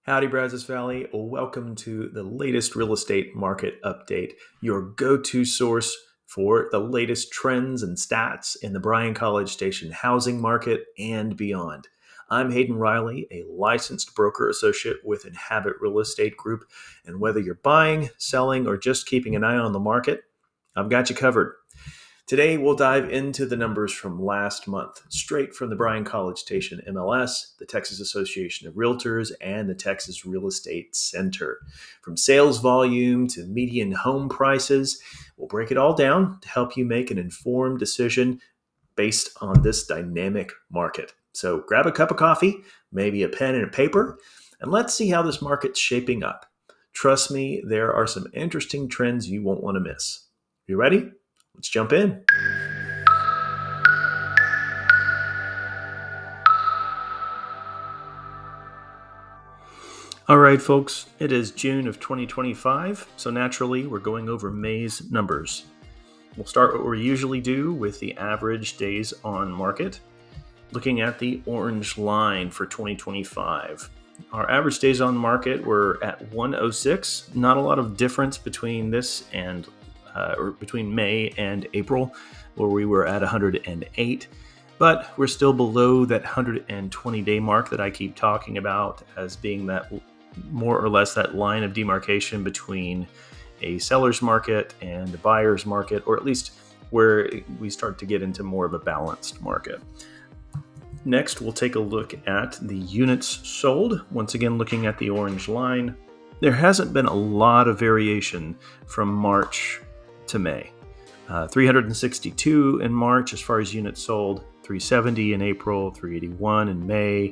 Howdy, Brazos Valley. Welcome to the latest real estate market update, your go to source for the latest trends and stats in the Bryan College Station housing market and beyond. I'm Hayden Riley, a licensed broker associate with Inhabit Real Estate Group. And whether you're buying, selling, or just keeping an eye on the market, I've got you covered. Today, we'll dive into the numbers from last month, straight from the Bryan College Station MLS, the Texas Association of Realtors, and the Texas Real Estate Center. From sales volume to median home prices, we'll break it all down to help you make an informed decision based on this dynamic market. So grab a cup of coffee, maybe a pen and a paper, and let's see how this market's shaping up. Trust me, there are some interesting trends you won't want to miss. You ready? Let's jump in. All right, folks, it is June of 2025, so naturally we're going over May's numbers. We'll start what we usually do with the average days on market, looking at the orange line for 2025. Our average days on market were at 106. Not a lot of difference between this and or between May and April, where we were at 108. But we're still below that 120-day mark that I keep talking about as being that more or less that line of demarcation between a seller's market and a buyer's market, or at least where we start to get into more of a balanced market. Next, we'll take a look at the units sold. Once again, looking at the orange line, there hasn't been a lot of variation from March to May. 362 in March as far as units sold, 370 in April, 381 in May.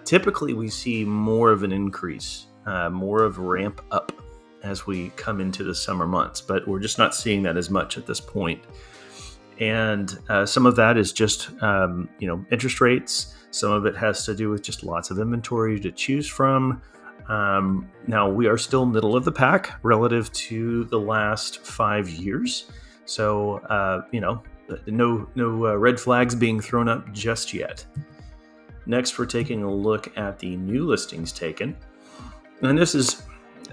Typically, we see more of an increase, more of a ramp up as we come into the summer months, but we're just not seeing that as much at this point. And some of that is just, interest rates. Some of it has to do with just lots of inventory to choose from. Now, we are still middle of the pack relative to the last 5 years. So, no red flags being thrown up just yet. Next, we're taking a look at the new listings taken. And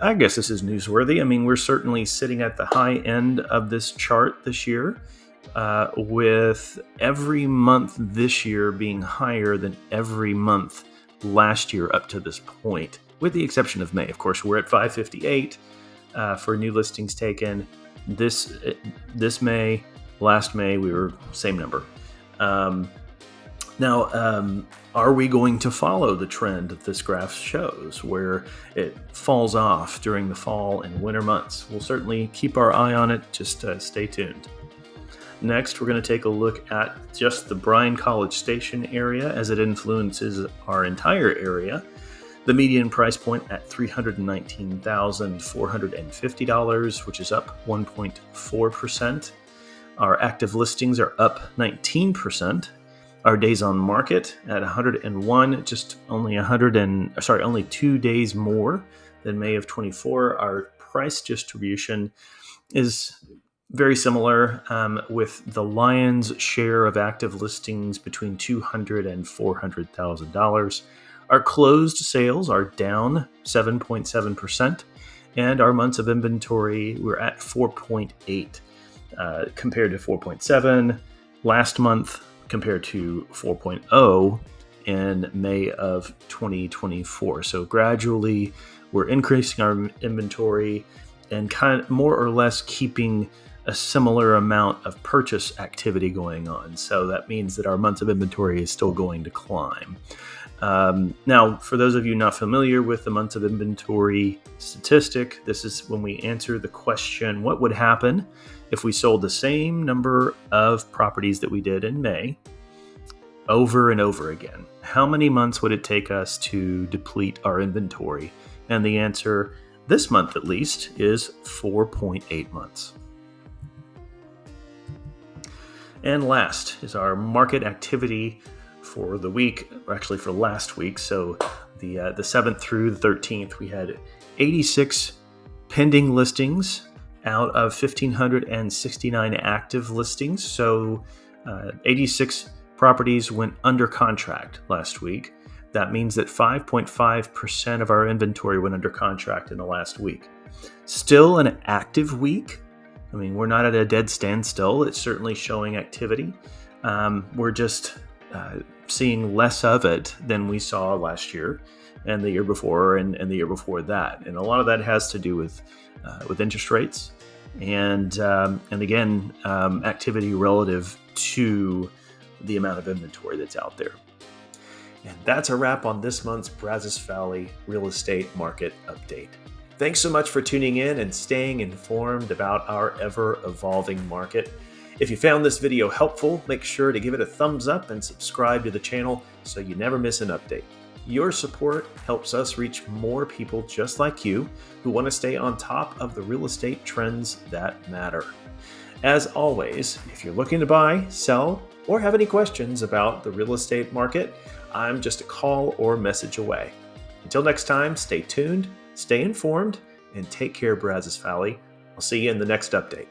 I guess this is newsworthy. I mean, we're certainly sitting at the high end of this chart this year, with every month this year being higher than every month last year up to this point, with the exception of May. Of course, we're at 558 for new listings taken. This May, last May, we were same number. Now, are we going to follow the trend that this graph shows, where it falls off during the fall and winter months? We'll certainly keep our eye on it. Just stay tuned. Next, we're going to take a look at just the Bryan College Station area as it influences our entire area. The median price point at $319,450, which is up 1.4%. Our active listings are up 19%. Our days on market at 101, just only 2 days more than May of 24. Our price distribution is very similar, with the lion's share of active listings between $200,000 and $400,000. Our closed sales are down 7.7%, and our months of inventory, we're at 4.8 compared to 4.7 last month, compared to 4.0 in May of 2024. So gradually, we're increasing our inventory and kind of more or less keeping a similar amount of purchase activity going on. So that means that our months of inventory is still going to climb. Now, for those of you not familiar with the months of inventory statistic, this is when we answer the question, what would happen if we sold the same number of properties that we did in May over and over again? How many months would it take us to deplete our inventory? And the answer, this month at least, is 4.8 months. And last is our market activity for the week, or actually for last week. So the 7th through the 13th, we had 86 pending listings out of 1,569 active listings. So 86 properties went under contract last week. That means that 5.5% of our inventory went under contract in the last week. Still an active week. I mean, we're not at a dead standstill. It's certainly showing activity. We're just seeing less of it than we saw last year and the year before and the year before that. And a lot of that has to do with interest rates and again, activity relative to the amount of inventory that's out there. And that's a wrap on this month's Brazos Valley real estate market update. Thanks so much for tuning in and staying informed about our ever-evolving market. If you found this video helpful, make sure to give it a thumbs up and subscribe to the channel so you never miss an update. Your support helps us reach more people just like you who want to stay on top of the real estate trends that matter. As always, if you're looking to buy, sell, or have any questions about the real estate market, I'm just a call or message away. Until next time, stay tuned, stay informed, and take care, Brazos Valley. I'll see you in the next update.